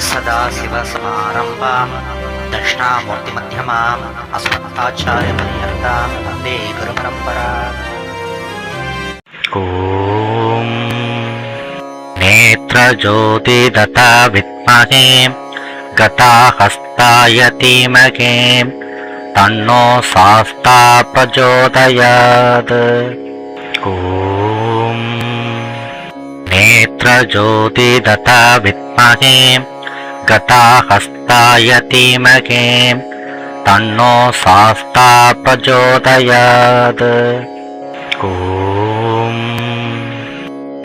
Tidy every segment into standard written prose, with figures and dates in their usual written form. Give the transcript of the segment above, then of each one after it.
सदाशिवसमारम्भां दक्षिणामूर्तिमध्यमाम् अस्मदाचार्यपर्यन्तां वन्दे गुरुपरम्पराम्। ॐ नेत्रज्योतिदता विद्महे गताहस्ताय धीमहि तन्नो शास्ता प्रचोदयात्। ॐ नेत्रज्योतिदता विद्महे गताहस्ताय धीमहि तन्नो शास्ता प्रचोदयात्। ॐ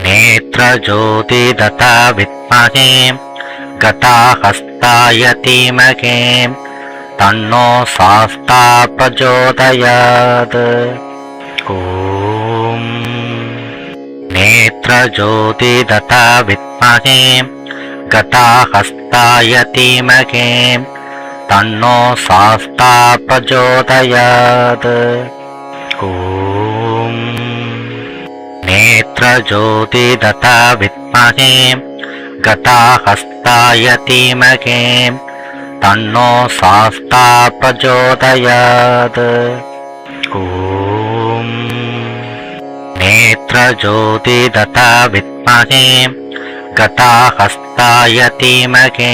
नेत्रज्योतिदता विद्महे गताहस्ताय धीमहि तन्नो शास्ता प्रचोदयात्। ॐ नेत्रज्योतिदता विद्महे गताहस्ताय धीमहि तन्नो शास्ता प्रचोदयात्। ॐ नेत्रज्योतिदता विद्महे गताहस्ताय धीमहि तन्नो शास्ता प्रचोदयात्। ॐ नेत्रज्योतिदता विद्महे गताहस्ताय धीमहि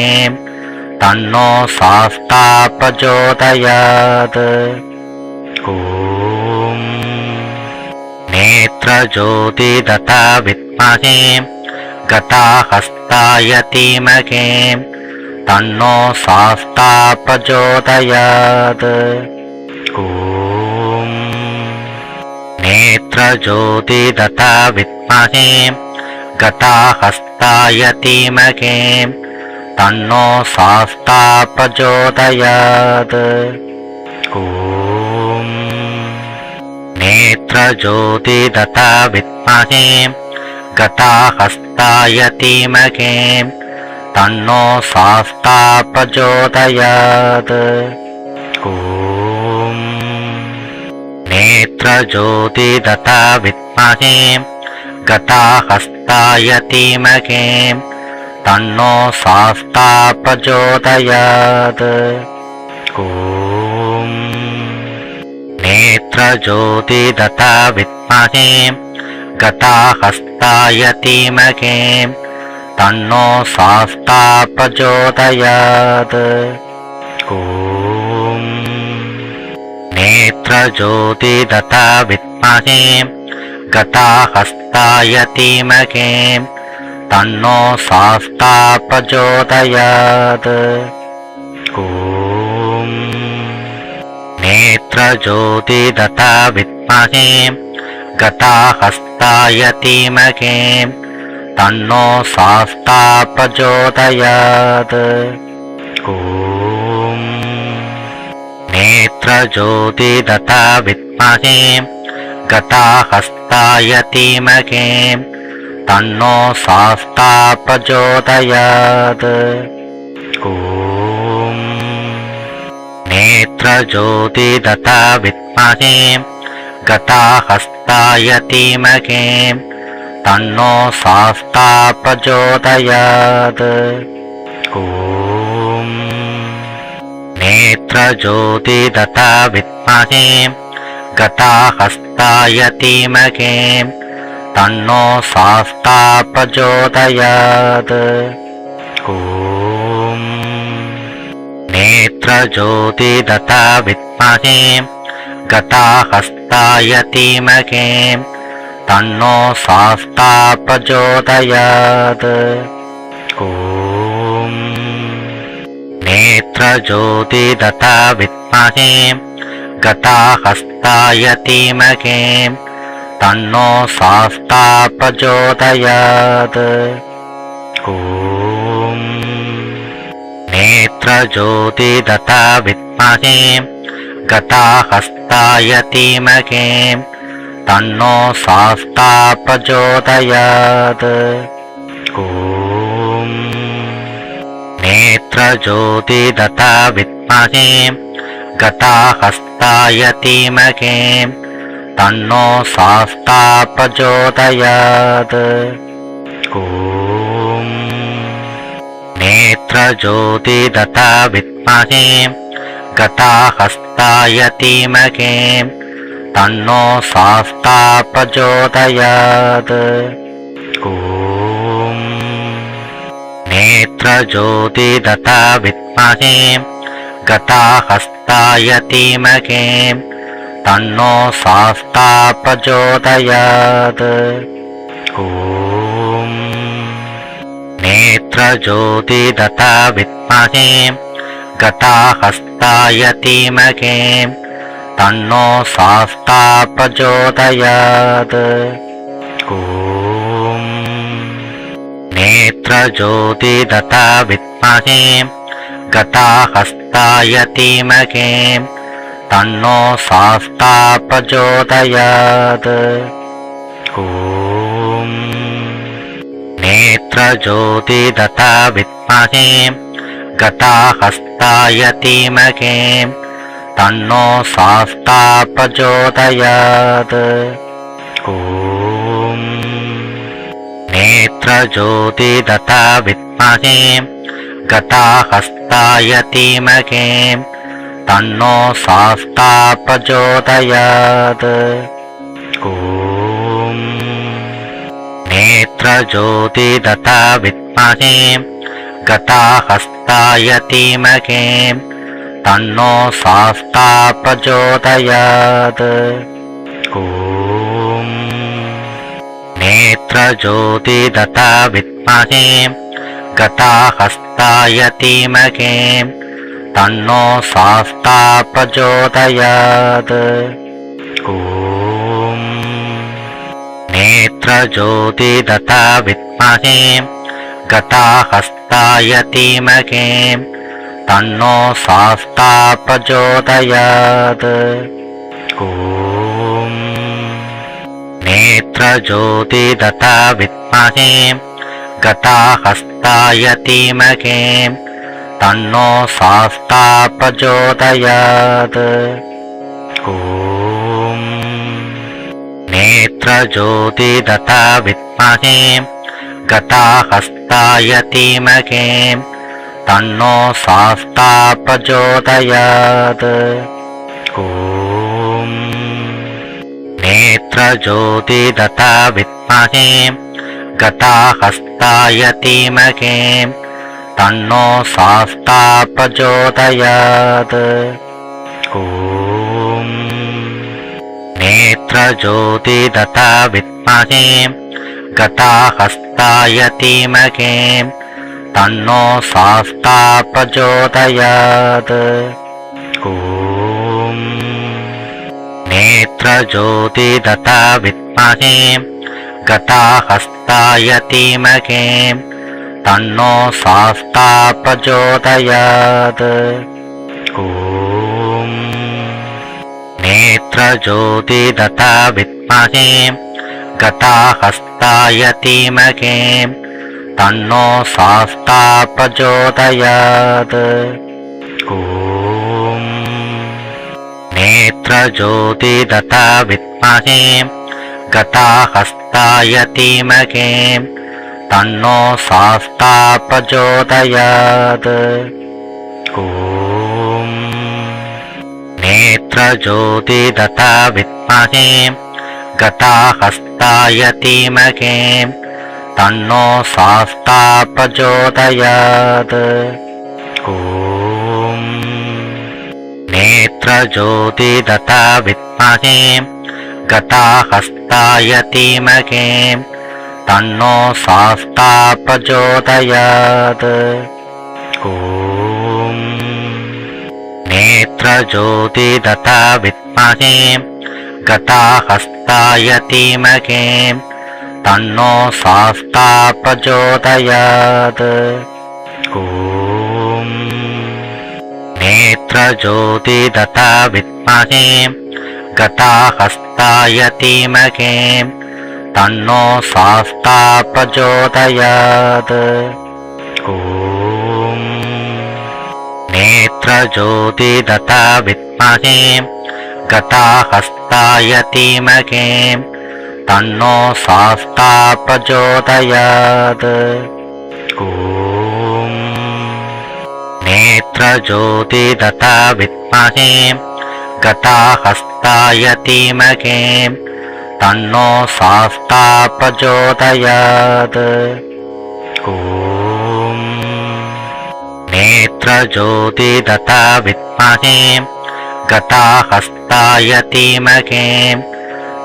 तन्नो शास्ता प्रचोदयात्। ॐ नेत्रज्योतिदता विद्महे गताहस्ताय धीमहि तन्नो शास्ता प्रचोदयात्। ॐ नेत्रज्योतिदता विद्महे गताहस्ताय धीमहि तन्नो शास्ता प्रचोदयात्। ॐ नेत्रज्योतिदता विद्महे गताहस्ताय धीमहि तन्नो शास्ता प्रचोदयात्। ॐ नेत्रज्योतिदता विद्महे गताहस्ताय धीमहि तन्नो शास्ता प्रचोदयात्। ॐ नेत्रज्योतिदता विद्महे गताहस्ताय धीमहि तन्नो शास्ता प्रचोदयात्। ॐ नेत्रज्योतिदता विद्महे गताहस्ताय धीमहि तन्नो शास्ता प्रचोदयात्। ॐ नेत्रज्योतिदता विद्महे गताहस्ताय धीमहि तन्नो शास्ता प्रचोदयात्। ॐ नेत्रज्योतिदता विद्महे गताहस्ताय धीमहि तन्नो शास्ता प्रचोदयात्। ॐ नेत्रज्योतिदता विद्महे गताहस्ताय धीमहि तन्नो शास्ता प्रचोदयात्। ॐ नेत्रज्योतिदता विद्महे गताहस्ताय धीमहि तन्नो शास्ता प्रचोदयात्। ॐ नेत्रज्योतिदता विद्महे गताहस्ताय धीमहि तन्नो शास्ता प्रचोदयात्। ॐ नेत्रज्योतिदता विद्महे गताहस्ताय धीमहि तन्नो शास्ता प्रचोदयात्। ॐ नेत्रज्योतिदता विद्महे गताहस्ताय धीमहि तन्नो शास्ता प्रचोदयात्। ॐ नेत्रज्योतिदता विद्महे गताहस्ताय धीमहि तन्नो शास्ता प्रचोदयात्। ॐ नेत्रज्योतिदता विद्महे गताहस्ताय धीमहि तन्नो शास्ता प्रचोदयात्। ॐ नेत्रज्योतिदता विद्महे गताहस्ताय धीमहि तन्नो शास्ता प्रचोदयात्। ॐ नेत्रज्योतिदता विद्महे गताहस्ताय धीमहि तन्नो शास्ता प्रचोदयात्। ॐ नेत्रज्योतिदता विद्महे गताहस्ताय धीमहि तन्नो शास्ता प्रचोदयात्। ॐ नेत्रज्योतिदता विद्महे गताहस्ताय धीमहि तन्नो शास्ता प्रचोदयात्। ॐ नेत्रज्योतिदता विद्महे गताहस्ताय धीमहि तन्नो शास्ता प्रचोदयात्। ॐ नेत्रज्योतिदता विद्महे गताहस्ताय धीमहि तन्नो शास्ता प्रचोदयात्। ॐ नेत्रज्योतिदता विद्महे गताहस्ताय धीमहि तन्नो शास्ता प्रचोदयात्। ॐ नेत्रज्योतिदता विद्महे गताहस्ताय धीमहि तन्नो शास्ता प्रचोदयात्। ॐ नेत्रज्योतिदता विद्महे गताहस्ताय धीमहि तन्नो शास्ता प्रचोदयात्। ॐ नेत्रज्योतिदता विद्महे गताहस्ताय धीमहि तन्नो शास्ता प्रचोदयात्। ॐ नेत्रज्योतिदता विद्महे गताहस्ताय धीमहि तन्नो शास्ता प्रचोदयात्। ॐ नेत्रज्योतिदता विद्महे गताहस्ताय धीमहि तन्नो शास्ता प्रचोदयात्। ॐ नेत्रज्योतिदता विद्महे गताहस्ताय धीमहि तन्नो शास्ता प्रचोदयात्। ॐ नेत्रज्योतिदता विद्महे गताहस्ताय धीमहि तन्नो शास्ता प्रचोदयात्। ॐ नेत्रज्योतिदता विद्महे गताहस्ताय धीमहि तन्नो शास्ता प्रचोदयात्। ॐ नेत्रज्योतिदता विद्महे गताहस्ताय धीमहि तन्नो शास्ता प्रचोदयात्। ॐ नेत्रज्योतिदता विद्महे गताहस्ताय धीमहि तन्नो शास्ता प्रचोदयात्। ॐ नेत्रज्योतिदता विद्महे गताहस्ताय धीमहि तन्नो शास्ता प्रचोदयात्। ॐ नेत्रज्योतिदता विद्महे गताहस्ताय धीमहि तन्नो शास्ता प्रचोदयात्। ॐ नेत्रज्योतिदता विद्महे गताहस्ताय धीमहि तन्नो शास्ता प्रचोदयात्। ॐ नेत्रज्योतिदता विद्महे गताहस्ताय धीमहि तन्नो शास्ता प्रचोदयात्। ॐ नेत्रज्योतिदता विद्महे गताहस्ताय धीमहि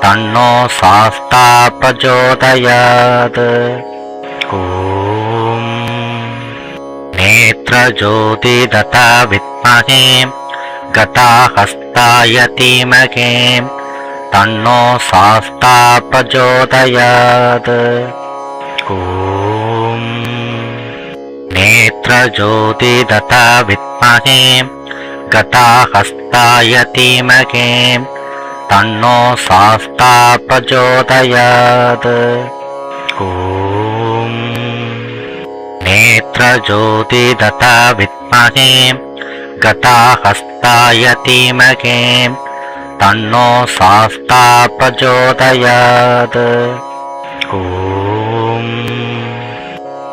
तन्नो शास्ता प्रचोदयात्। ॐ नेत्रज्योतिदता विद्महे गताहस्ताय धीमहि तन्नो शास्ता प्रचोदयात्। ॐ नेत्रज्योतिदता विद्महे गताहस्ताय धीमहि तन्नो शास्ता प्रचोदयात्। ॐ नेत्रज्योतिदता विद्महे गताहस्ताय धीमहि तन्नो शास्ता प्रचोदयात्। ॐ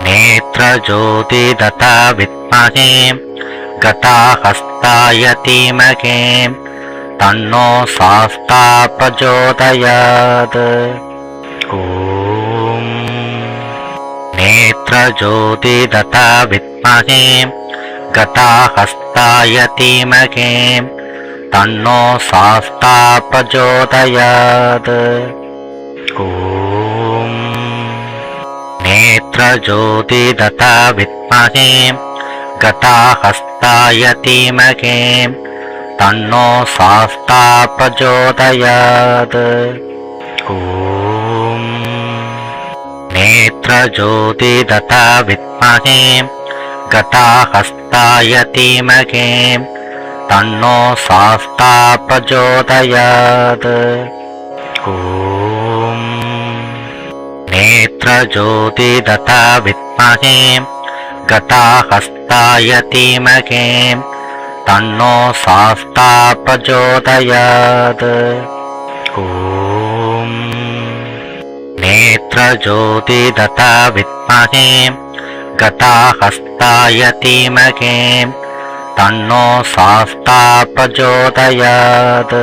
नेत्रज्योतिदता विद्महे गताहस्ताय धीमहि तन्नो शास्ता प्रचोदयात्। ॐ नेत्रज्योतिदता विद्महे गताहस्ताय धीमहि तन्नो शास्ता प्रचोदयात्। ॐ नेत्रज्योतिदता विद्महे गताहस्ताय धीमहि तन्नो शास्ता प्रचोदयात्। ॐ नेत्रज्योतिदता विद्महे गताहस्ताय धीमहि तन्नो शास्ता प्रचोदयात्। ॐ नेत्रज्योतिदता विद्महे गताहस्ताय धीमहि तन्नो शास्ता प्रचोदयात्। ॐ नेत्रज्योतिदता विद्महे गताहस्ताय धीमहि तन्नो शास्ता प्रचोदयात्।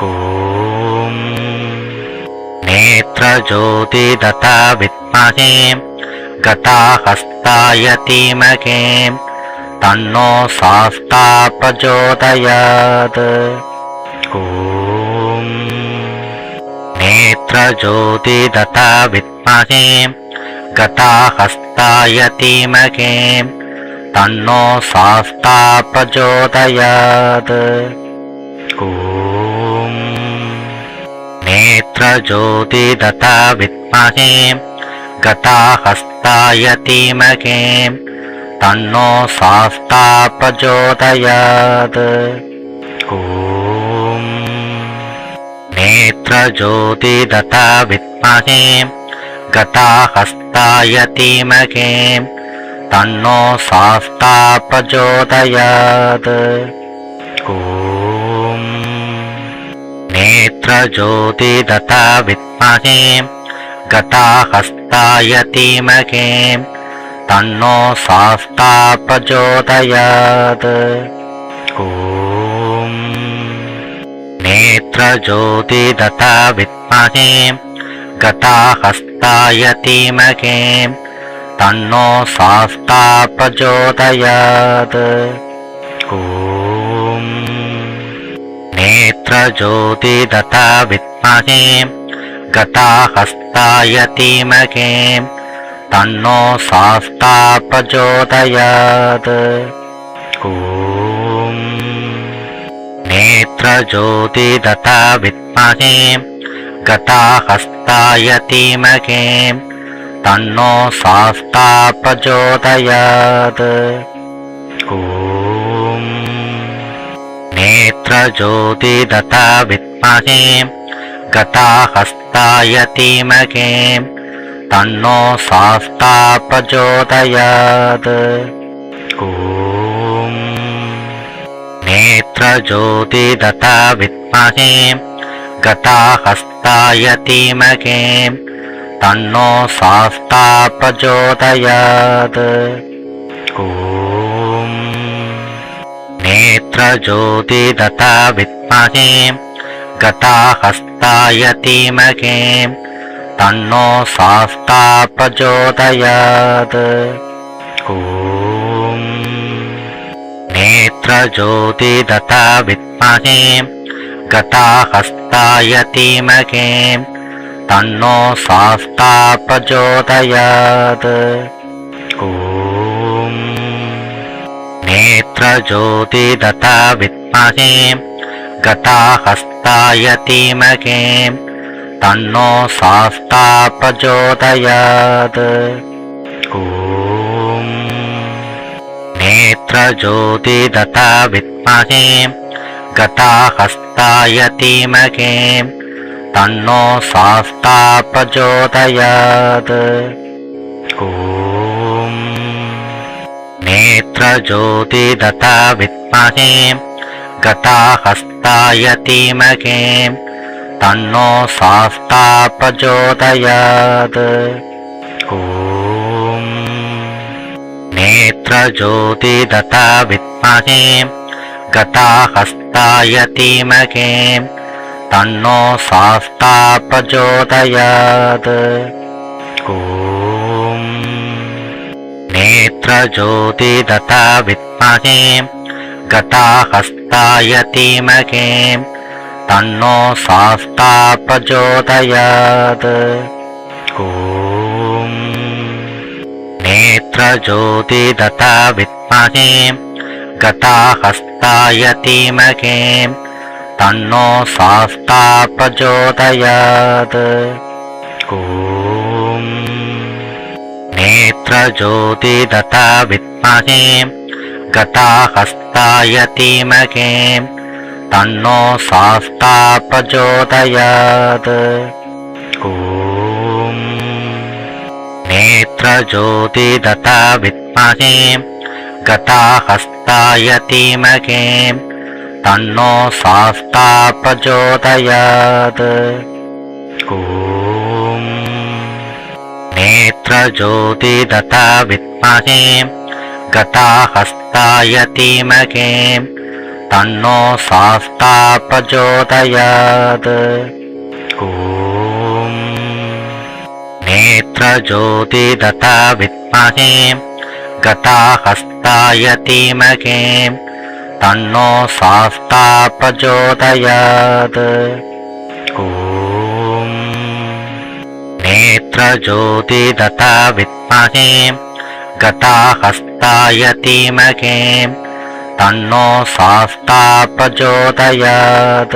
ॐ नेत्रज्योतिदता विद्महे गताहस्ताय धीमहि तन्नो शास्ता प्रचोदयात्। ॐ नेत्रज्योतिदता विद्महे गताहस्ताय धीमहि तन्नो शास्ता प्रचोदयात्। ॐ नेत्रज्योतिदता विद्महे गताहस्ताय धीमहि तन्नो शास्ता प्रचोदयात्। ॐ नेत्रज्योतिदता विद्महे गताहस्ताय धीमहि तन्नो शास्ता प्रचोदयात्। ॐ नेत्रज्योतिदता विद्महे गताहस्ताय धीमहि तन्नो शास्ता प्रचोदयात्। ॐ नेत्रज्योतिदता विद्महे गताहस्ताय धीमहि तन्नो शास्ता प्रचोदयात्। ॐ नेत्रज्योतिदता विद्महे गताहस्ताय धीमहि तन्नो शास्ता प्रचोदयात्। ॐ नेत्रज्योतिदता विद्महे गताहस्ताय धीमहि तन्नो शास्ता प्रचोदयात्। ॐ नेत्रज्योतिदता विद्महे गताहस्ताय धीमहि तन्नो शास्ता प्रचोदयात्। ॐ नेत्रज्योतिदता विद्महे गताहस्ताय धीमहि तन्नो शास्ता प्रचोदयात्। ॐ नेत्रज्योति तथा विद्महे गताहस्ताय धीमहि तन्नो शास्ता प्रचोदयात्। ॐ नेत्रज्योति तथा विद्महे गताहस्ताय धीमहि तन्नो शास्ता प्रचोदयात्। ॐ नेत्रज्योति तथा विद्महे गताहस्ताय धीमहि तन्नो शास्ता प्रचोदयात्। ॐ नेत्रज्योति तथा विद्महे गताहस्ताय धीमहि तन्नो शास्ता प्रचोदयात्। ॐ नेत्रज्योति तथा विद्महे गताहस्ताय धीमहि तन्नो शास्ता प्रचोदयात्। ॐ नेत्रज्योति तथा विद्महे गताहस्ताय धीमहि तन्नो शास्ता प्रचोदयात्। ॐ नेत्रज्योति तथा विद्महे गताहस्ताय धीमहि तन्नो शास्ता प्रचोदयात्। ॐ नेत्रज्योति तथा विद्महे गताहस्ताय धीमहि तन्नो शास्ता प्रचोदयात्। ॐ नेत्रज्योति तथा विद्महे गताहस्ताय धीमहि तन्नो शास्ता प्रचोदयात्। ॐ नेत्रज्योति तथा विद्महे गताहस्ताय धीमहि तन्नो शास्ता प्रचोदयात्। ॐ नेत्रज्योति तथा विद्महे गताहस्ताय धीमहि तन्नो शास्ता प्रचोदयात्। ॐ नेत्रज्योति तथा विद्महे गताहस्ताय धीमहि तन्नो शास्ता प्रचोदयात्। ॐ नेत्रज्योति तथा विद्महे गताहस्ताय धीमहि तन्नो शास्ता प्रचोदयात्।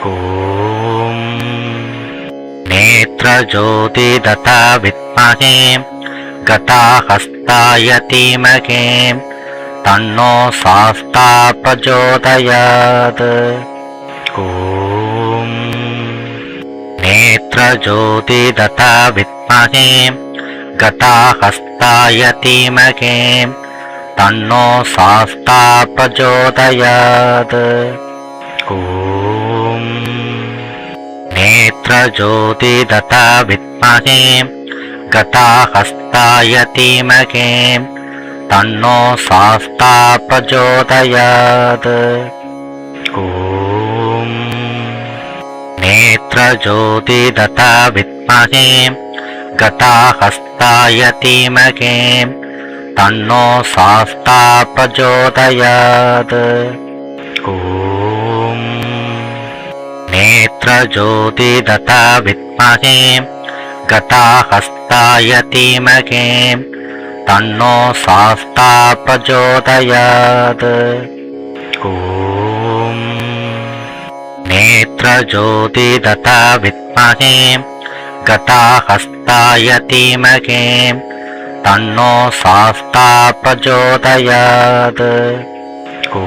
ॐ नेत्रज्योति तथा विद्महे गताहस्ताय धीमहि तन्नो शास्ता प्रचोदयात्। ॐ नेत्रज्योति तथा विद्महे गताहस्ताय धीमहि तन्नो शास्ता प्रचोदयात्। ॐ नेत्रज्योति तथा विद्महे गताहस्ताय धीमहि तन्नो शास्ता प्रचोदयात्। ॐ नेत्रज्योति तथा विद्महे गताहस्ताय धीमहि तन्नो शास्ता प्रचोदयात्। ॐ नेत्रज्योति तथा विद्महे गताहस्ताय धीमहि तन्नो शास्ता प्रचोदयात्। ॐ नेत्रज्योति तथा विद्महे गताहस्ताय धीमहि तन्नो शास्ता प्रचोदयात्। ॐ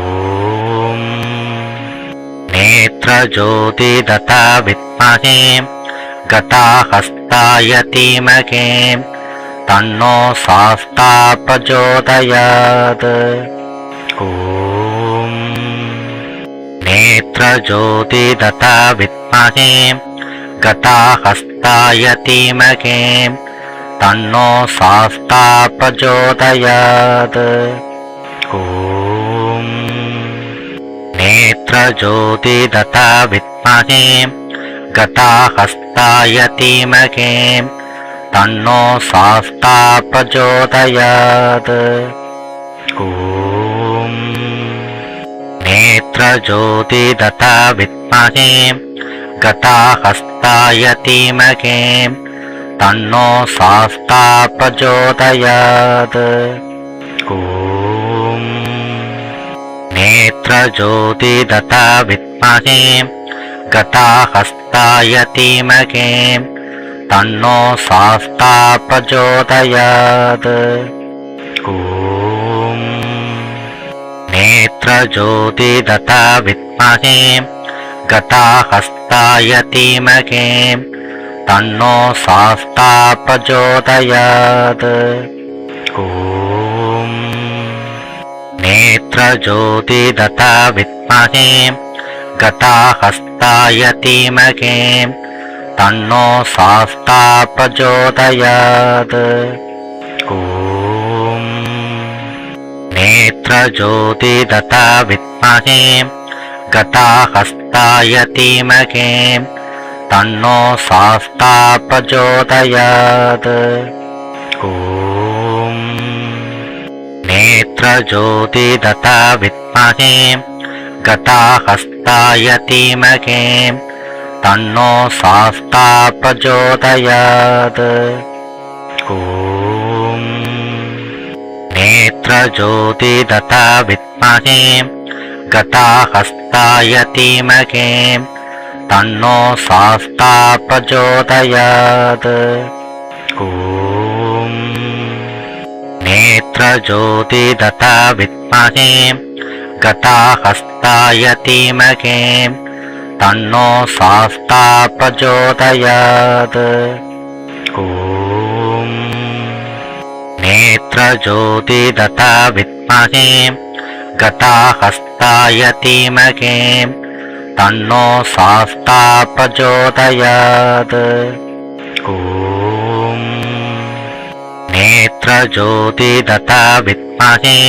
नेत्रज्योति तथा विद्महे गताहस्ताय धीमहि तन्नो शास्ता प्रचोदयात्। ॐ नेत्रज्योति तथा विद्महे गताहस्ताय धीमहि तन्नो शास्ता प्रचोदयात्। ॐ नेत्रज्योतिदता विद्महे गताहस्ताय धीमहि तन्नो शास्ता प्रचोदयात्। ॐ नेत्रज्योतिदता विद्महे गताहस्ताय धीमहि तन्नो शास्ता प्रचोदयात्। ॐ नेत्रज्योतिदता विद्महे गताहस्ताय धीमहि तन्नो शास्ता प्रचोदयात्। ॐ नेत्रज्योतिदता विद्महे गताहस्ताय धीमहि तन्नो शास्ता प्रचोदयात्। ॐ नेत्रज्योतिदता विद्महे गताहस्ताय धीमहि तन्नो शास्ता प्रचोदयात्। ॐ नेत्रज्योतिदता विद्महे गताहस्ताय धीमहि तन्नो शास्ता प्रचोदयात्। ॐ नेत्रज्योतिदता विद्महे गताहस्ताय धीमहि तन्नो शास्ता प्रचोदयात्। ॐ नेत्रज्योतिदता विद्महे गताहस्ताय धीमहि तन्नो शास्ता प्रचोदयात्। ॐ नेत्रज्योतिदता विद्महे गताहस्ताय धीमहि तन्नो शास्ता प्रचोदयात्। ॐ नेत्रज्योतिदता विद्महे गताहस्ताय धीमहि तन्नो शास्ता प्रचोदयात्। ॐ नेत्रज्योतिदता विद्महे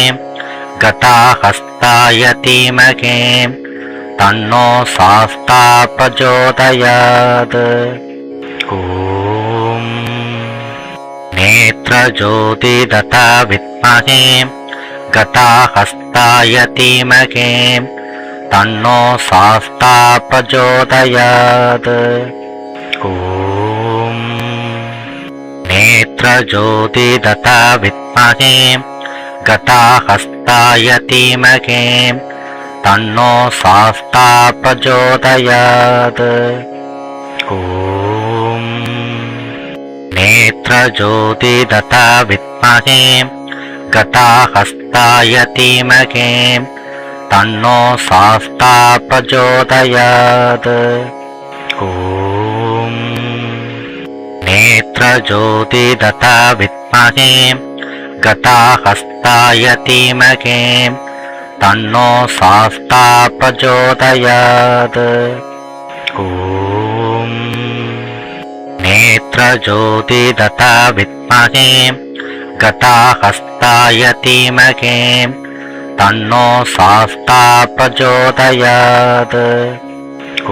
गताहस्ताय धीमहि तन्नो शास्ता प्रचोदयात्। ॐ नेत्रज्योतिदता विद्महे गताहस्ताय धीमहि तन्नो शास्ता प्रचोदयात्। ॐ नेत्रज्योतिदता विद्महे गताहस्ताय धीमहि तन्नो शास्ता प्रचोदयात्। ॐ नेत्रज्योतिदता विद्महे गताहस्ताय धीमहि तन्नो शास्ता प्रचोदयात्। ॐ नेत्रज्योतिदता विद्महे गताहस्ताय धीमहि तन्नो शास्ता प्रचोदयात्। ॐ नेत्रज्योतिदता विद्महे गताहस्ताय धीमहि तन्नो शास्ता प्रचोदयात्। ॐ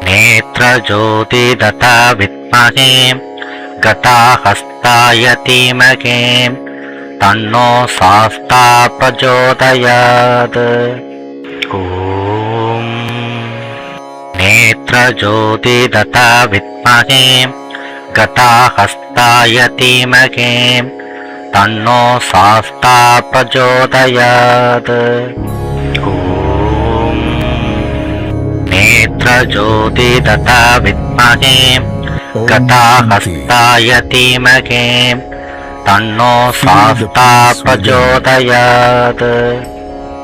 नेत्रज्योतिदता विद्महे गताहस्ताय धीमहि तन्नो शास्ता प्रचोदयात्। ॐ नेत्रज्योतिदता विद्महे गताहस्ताय धीमहि तन्नो शास्ता प्रचोदयात्। ॐ नेत्रज्योतिदता विद्महे गताहस्ताय धीमहि तन्नो शास्ता प्रचोदयात्।